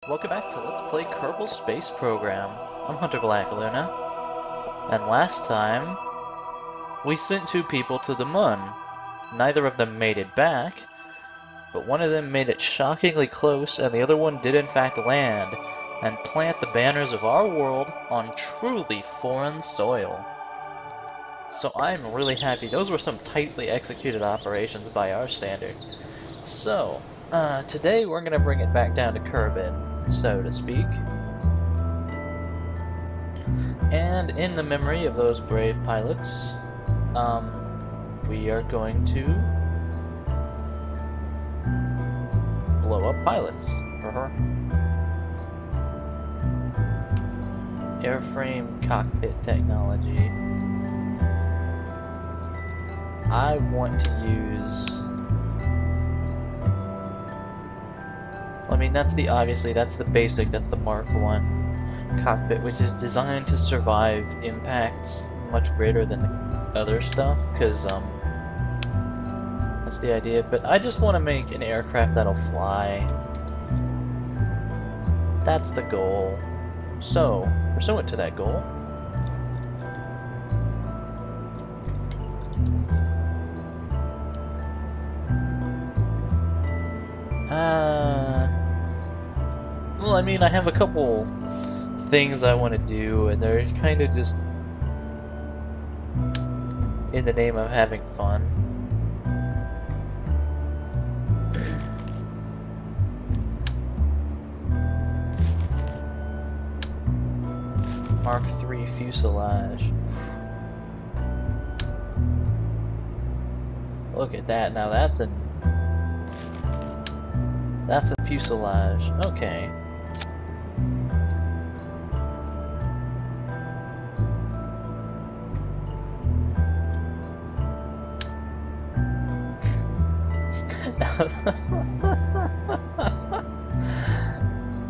Welcome back to Let's Play Kerbal Space Program. I'm Hunter Black Luna, and last time we sent two people to the moon. Neither of them made it back, but one of them made it shockingly close, and the other one did in fact land and plant the banners of our world on truly foreign soil. So I'm really happy. Those were some tightly executed operations by our standard. So, today we're going to bring it back down to Kerbal, so to speak. And in the memory of those brave pilots, we are going to blow up pilots. Airframe cockpit technology. I want to use... I mean, that's the basic, that's the Mark 1 cockpit, which is designed to survive impacts much greater than the other stuff, because, that's the idea. But I just want to make an aircraft that'll fly. That's the goal. So, pursuant to that goal, well, I mean, I have a couple things I want to do, and they're kind of just in the name of having fun. Mark III fuselage. Look at that. Now that's a fuselage. Okay.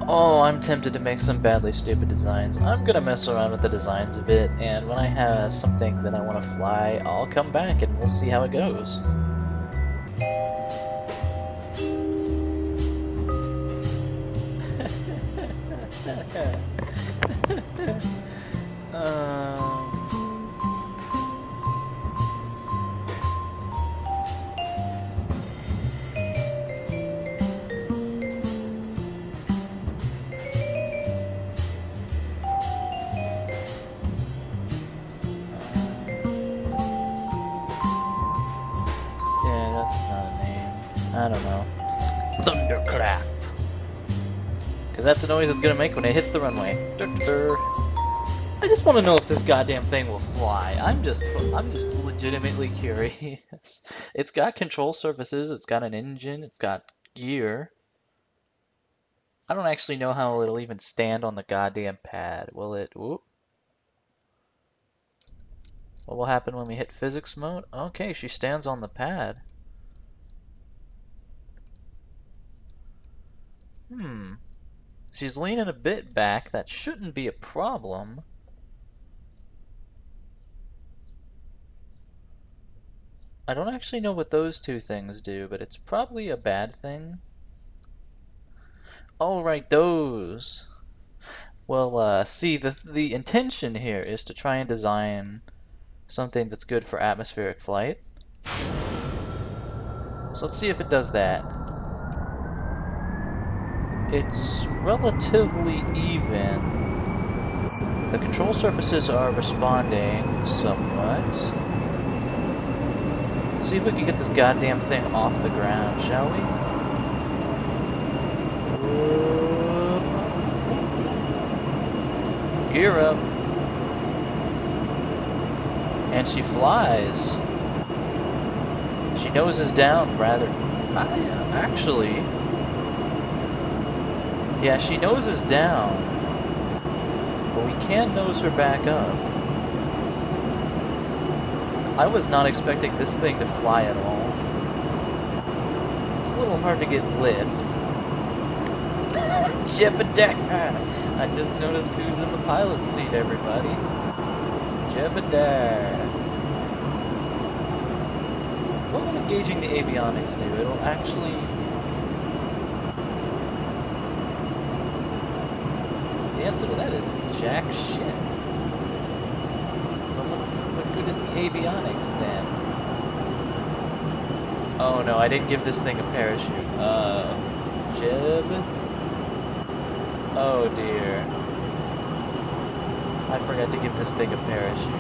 Oh, I'm tempted to make some badly stupid designs. I'm gonna mess around with the designs a bit, and when I have something that I want to fly, I'll come back and we'll see how it goes. I don't know. Thunderclap! Because that's the noise it's gonna make when it hits the runway. I just want to know if this goddamn thing will fly. I'm just legitimately curious. It's got control surfaces, it's got an engine, it's got gear. I don't actually know how it'll even stand on the goddamn pad. Will it? Whoop. What will happen when we hit physics mode? Okay, she stands on the pad. She's leaning a bit back. That shouldn't be a problem. I don't actually know what those two things do, but it's probably a bad thing. Oh, right, those. Well, see, the intention here is to try and design something that's good for atmospheric flight. So let's see if it does that. It's relatively even. The control surfaces are responding somewhat. Let's see if we can get this goddamn thing off the ground, shall we? Gear up. And she flies. She noses down, rather. Actually... Yeah, she noses down, but we can nose her back up. I was not expecting this thing to fly at all. It's a little hard to get lift. Jebediah! I just noticed who's in the pilot's seat, everybody. It's Jebediah. What will engaging the avionics do? It'll actually answer to that is jack shit. But what good is the avionics then? Oh no, I didn't give this thing a parachute. Jib? Oh dear. I forgot to give this thing a parachute.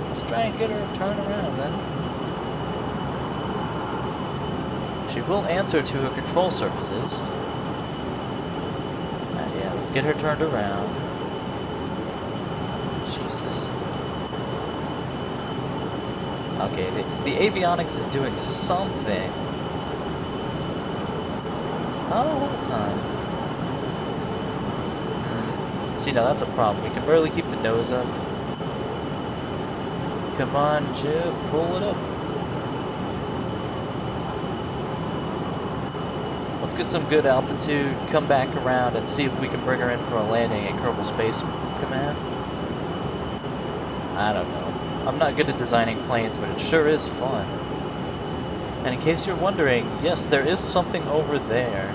Let's try and get her to turn around then. She will answer to her control surfaces. Yeah, let's get her turned around. Jesus. Okay, the avionics is doing something. Not all the time. See, now that's a problem. We can barely keep the nose up. Come on, Jib, pull it up. Let's get some good altitude, come back around, and see if we can bring her in for a landing at Kerbal Space Command. I don't know. I'm not good at designing planes, but it sure is fun. And in case you're wondering, yes, there is something over there.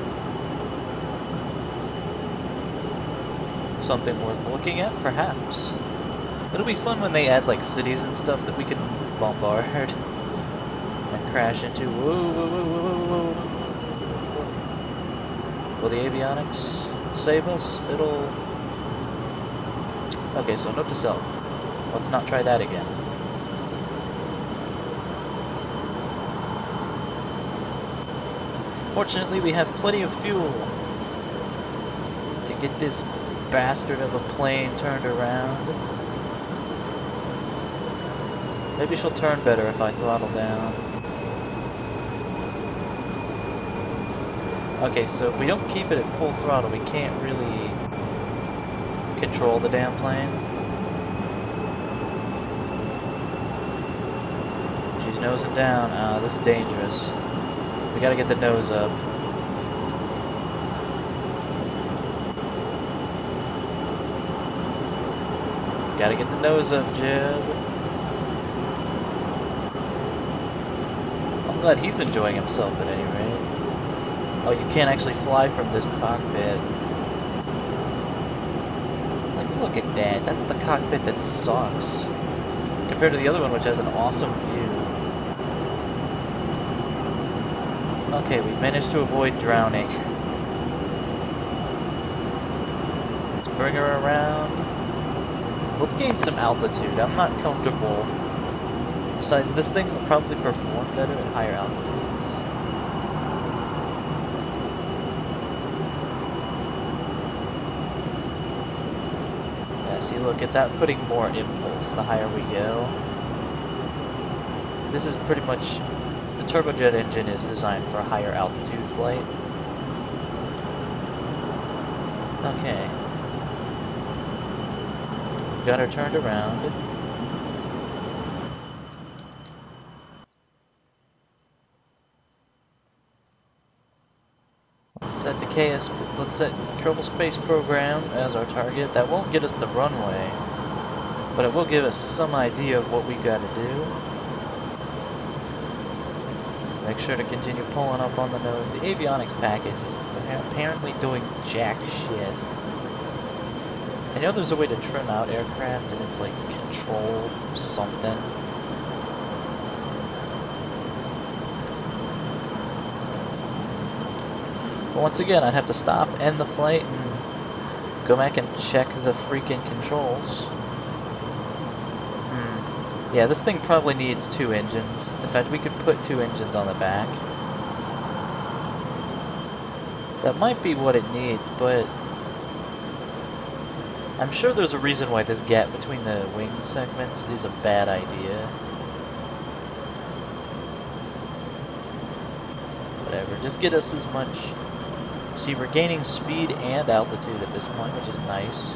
Something worth looking at, perhaps. It'll be fun when they add like cities and stuff that we can bombard and crash into. Whoa, whoa, whoa, whoa, whoa, whoa. Will the avionics save us? It'll... Okay, so note to self. Let's not try that again. Fortunately, we have plenty of fuel to get this bastard of a plane turned around. Maybe she'll turn better if I throttle down. Okay, so if we don't keep it at full throttle, we can't really control the damn plane. She's nosing down. This is dangerous. We gotta get the nose up. Gotta get the nose up, Jib. I'm glad he's enjoying himself at any rate. Oh, you can't actually fly from this cockpit. Like, look at that. That's the cockpit that sucks. Compared to the other one, which has an awesome view. Okay, we managed to avoid drowning. Let's bring her around. Let's gain some altitude. I'm not comfortable. Besides, this thing will probably perform better at higher altitudes. Yeah, see, look, it's outputting more impulse the higher we go. This is pretty much... The turbojet engine is designed for a higher altitude flight. Okay. Got her turned around. Let's set the let's set Kerbal Space Program as our target. That won't get us the runway, but it will give us some idea of what we gotta do. Make sure to continue pulling up on the nose. The avionics package is apparently doing jack shit. I know there's a way to trim out aircraft and it's like control something. But once again, I'd have to stop, end the flight, and go back and check the freaking controls. Yeah, this thing probably needs 2 engines. In fact, we could put 2 engines on the back. That might be what it needs, but I'm sure there's a reason why this gap between the wing segments is a bad idea. Whatever, just get us as much... See, we're gaining speed and altitude at this point, which is nice.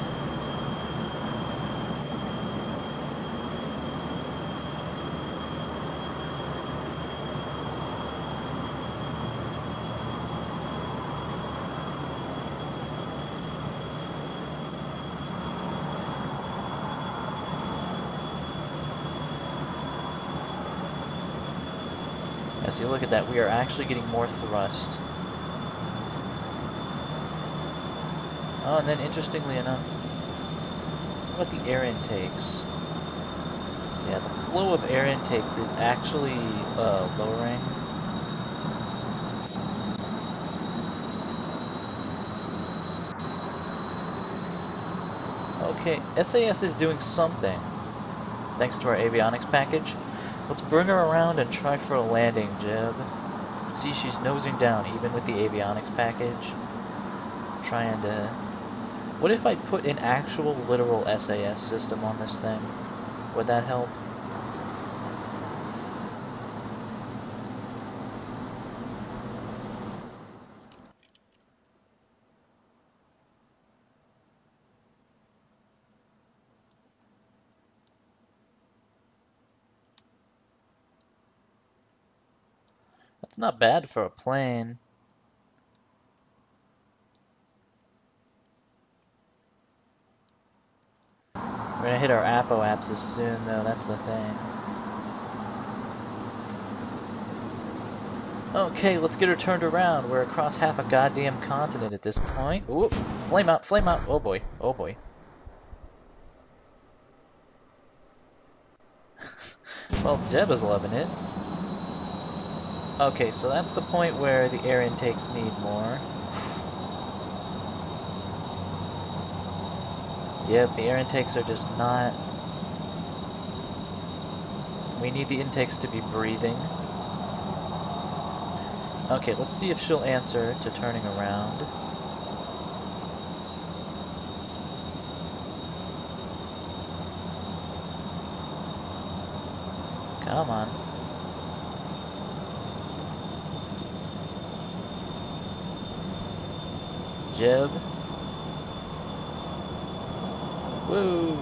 See, look at that. We are actually getting more thrust. Oh, and then interestingly enough, what about the air intakes? Yeah, the flow of air intakes is actually lowering. Okay, SAS is doing something, thanks to our avionics package. Let's bring her around and try for a landing, Jeb. See, she's nosing down, even with the avionics package. Trying to... What if I put an actual, literal SAS system on this thing? Would that help? That's not bad for a plane. We're gonna hit our apoapsis soon, though, that's the thing. Okay, let's get her turned around. We're across half a goddamn continent at this point. Whoop! Flame out, flame out! Oh boy, oh boy. Well, Jeb is loving it. Okay, so that's the point where the air intakes need more. Yep, the air intakes are just not... We need the intakes to be breathing. Okay, let's see if she'll answer to turning around. Come on. Jeb. Woo!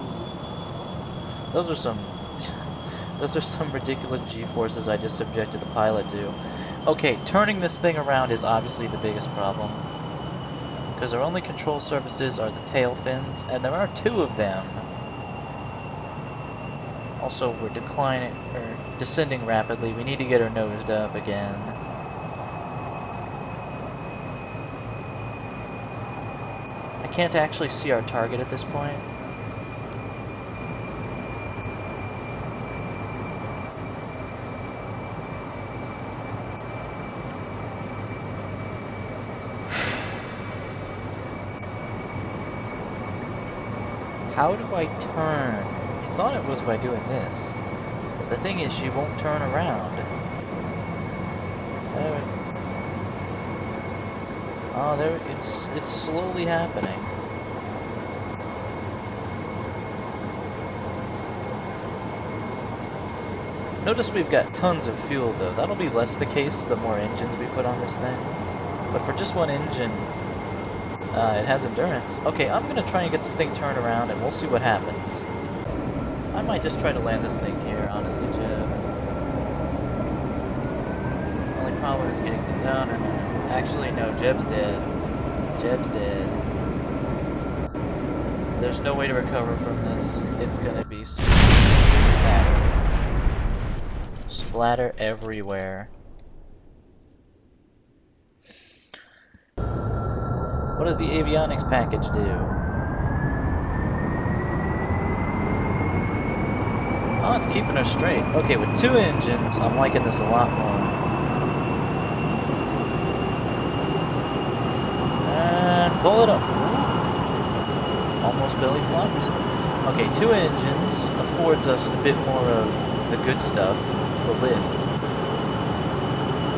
Those are some ridiculous G-forces I just subjected the pilot to. Okay, turning this thing around is obviously the biggest problem, because our only control surfaces are the tail fins, and there are 2 of them. Also, we're descending rapidly. We need to get her nosed up again. I can't actually see our target at this point. How do I turn? I thought it was by doing this. But the thing is, she won't turn around. Oh, there, it's slowly happening. Notice we've got tons of fuel, though. That'll be less the case the more engines we put on this thing. But for just one engine, it has endurance. Okay, I'm gonna try and get this thing turned around, and we'll see what happens. I might just try to land this thing here, honestly, Jeb. Only problem is getting... No. Actually, no, Jeb's dead. Jeb's dead. There's no way to recover from this. It's gonna be splatter. Splatter everywhere. What does the avionics package do? Oh, it's keeping her straight. Okay, with 2 engines, I'm liking this a lot more. And pull it up. Almost belly flopped. Okay, 2 engines affords us a bit more of the good stuff, the lift.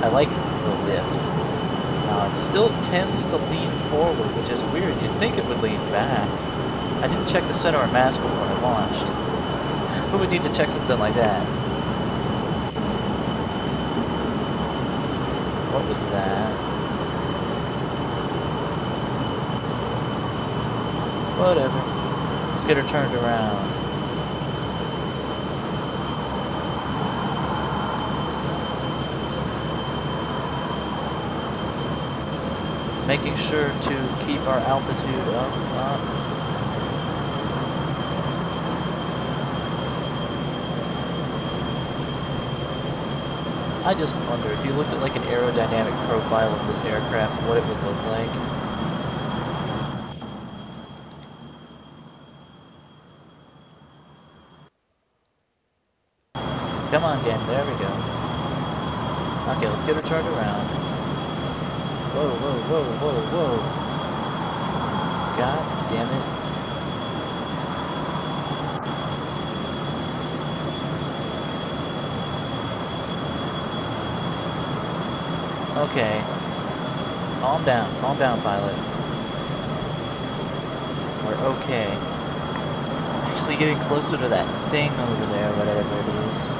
I like the lift. It still tends to lean forward, which is weird. You'd think it would lean back. I didn't check the center of mass before I launched. Who would need to check something like that? What was that? Whatever. Let's get her turned around. Making sure to keep our altitude up. I just wonder if you looked at like an aerodynamic profile of this aircraft, what it would look like. Come on, game. There we go. Okay, let's get her turned around. Whoa, whoa, whoa, whoa, whoa. God damn it. Okay. Calm down, pilot. We're okay. Actually getting closer to that thing over there, whatever it is.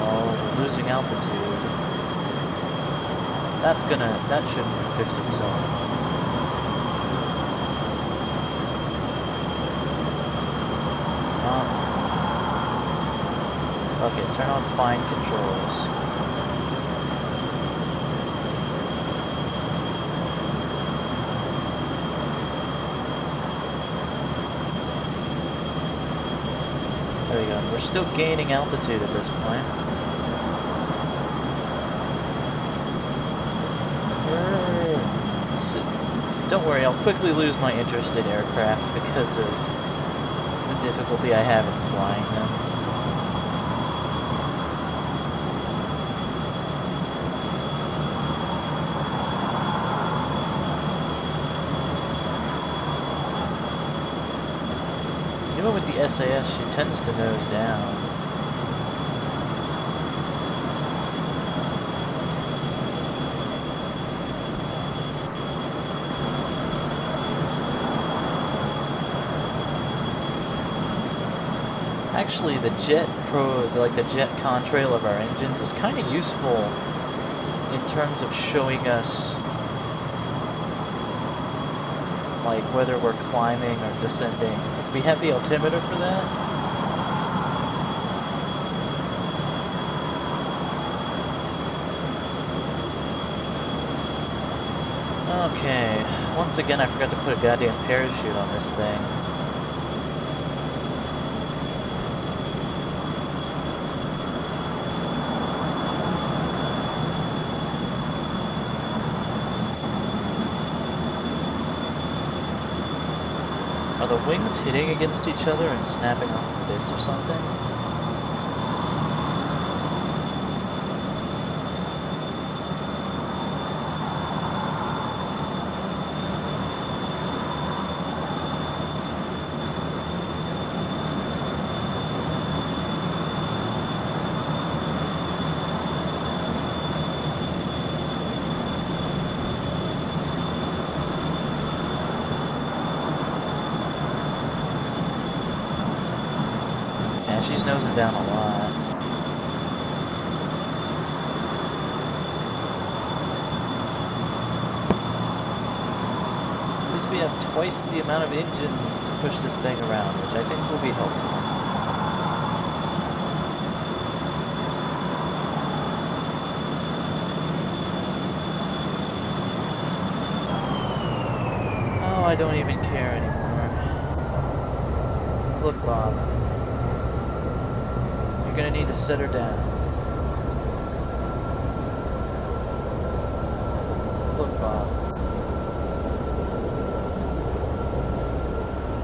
Oh, we're losing altitude. That shouldn't fix itself. Fuck it, turn on fine controls. There we go. We're still gaining altitude at this point. So, don't worry, I'll quickly lose my interest in aircraft because of the difficulty I have in flying them. Even with the SAS, she tends to nose down. Actually, the jet contrail of our engines is kind of useful in terms of showing us like whether we're climbing or descending. We have the altimeter for that. Okay, once again I forgot to put a goddamn parachute on this thing. Are the wings hitting against each other and snapping off the bits or something? She's nosing down a lot. At least we have twice the amount of engines to push this thing around, which I think will be helpful. Oh, I don't even care anymore. Look, Bob. You're gonna need to set her down. Look, Bob.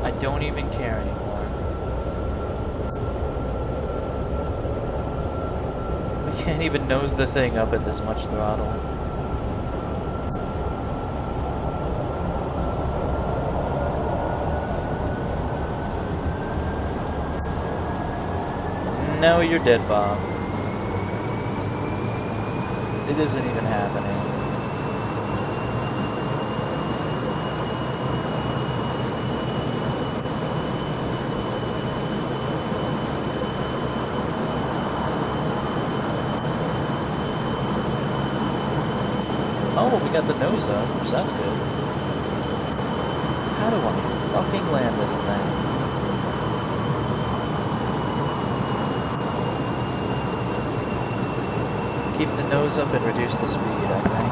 I don't even care anymore. We can't even nose the thing up at this much throttle. No, you're dead, Bob. It isn't even happening. Oh, well, we got the nose up, so that's good. How do I fucking land this thing? Keep the nose up and reduce the speed, I think.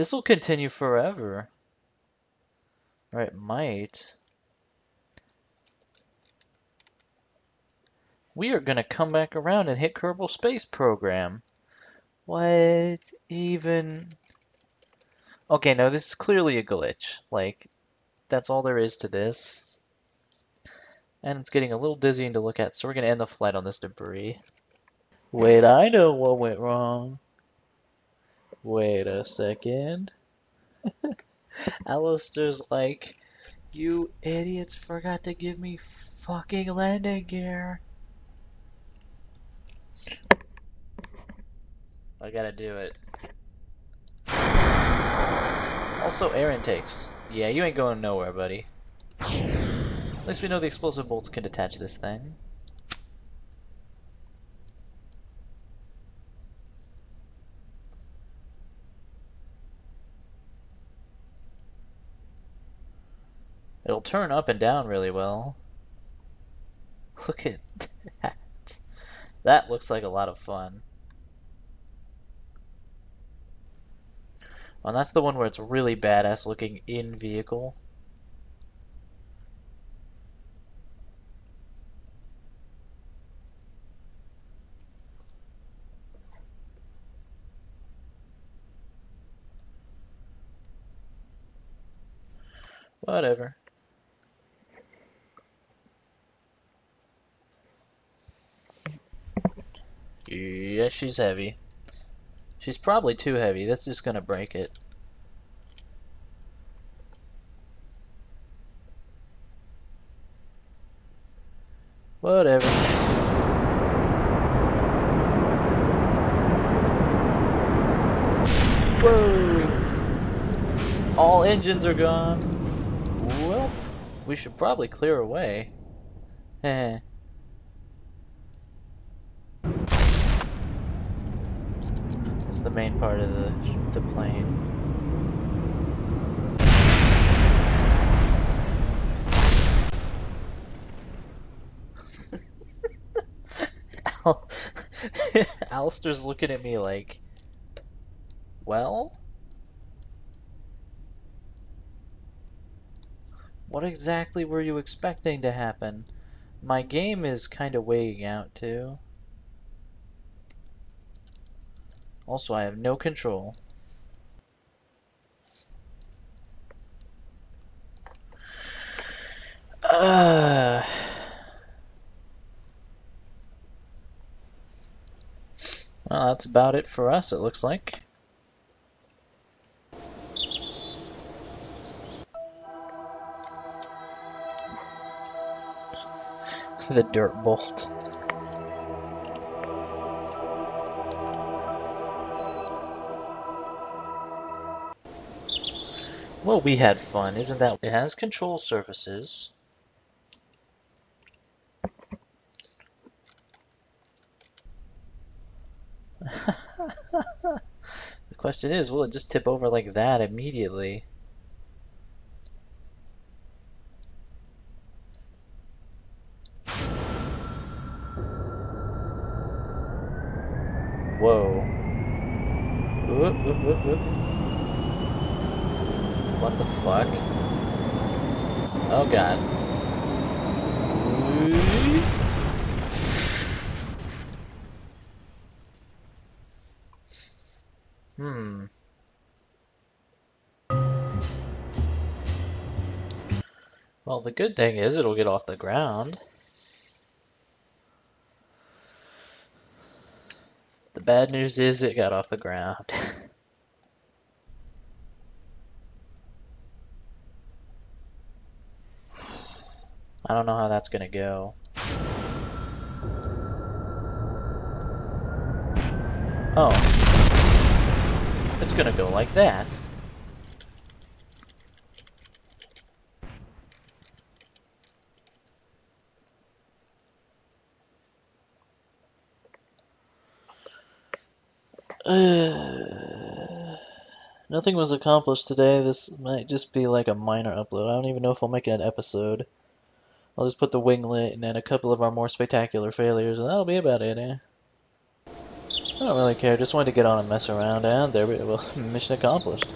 This will continue forever. Or it might. We are gonna come back around and hit Kerbal Space Program. What even? Okay, no, this is clearly a glitch. Like, that's all there is to this. And it's getting a little dizzying to look at, so we're gonna end the flight on this debris. Wait, I know what went wrong. Wait a second. Alistair's like, you idiots forgot to give me fucking landing gear. I gotta do it. Also, air intakes. Yeah, you ain't going nowhere, buddy. At least we know the explosive bolts can detach this thing. It'll turn up and down really well. Look at that. That looks like a lot of fun. And that's the one where it's really badass looking in vehicle. Whatever. Yeah, she's heavy. She's probably too heavy. That's just gonna break it. Whatever. Whoa! All engines are gone. Well, we should probably clear away. Heh. That's the main part of the plane. Alistair's looking at me like, well? What exactly were you expecting to happen? My game is kind of weighing out too. Also, I have no control. Well, that's about it for us, it looks like. The dirt bolt. Well, we had fun, isn't that? It has control surfaces. The question is, will it just tip over like that immediately? Whoa. Whoop, whoop, whoop, whoop. What the fuck? Oh god. Hmm. Well, the good thing is it'll get off the ground. The bad news is it got off the ground. I don't know how that's gonna go. Oh. It's gonna go like that. Nothing was accomplished today. This might just be like a minor upload. I don't even know if I'll make it an episode. I'll just put the winglet and then a couple of our more spectacular failures, and that'll be about it, eh? I don't really care. Just wanted to get on and mess around, and there we go. Mission accomplished.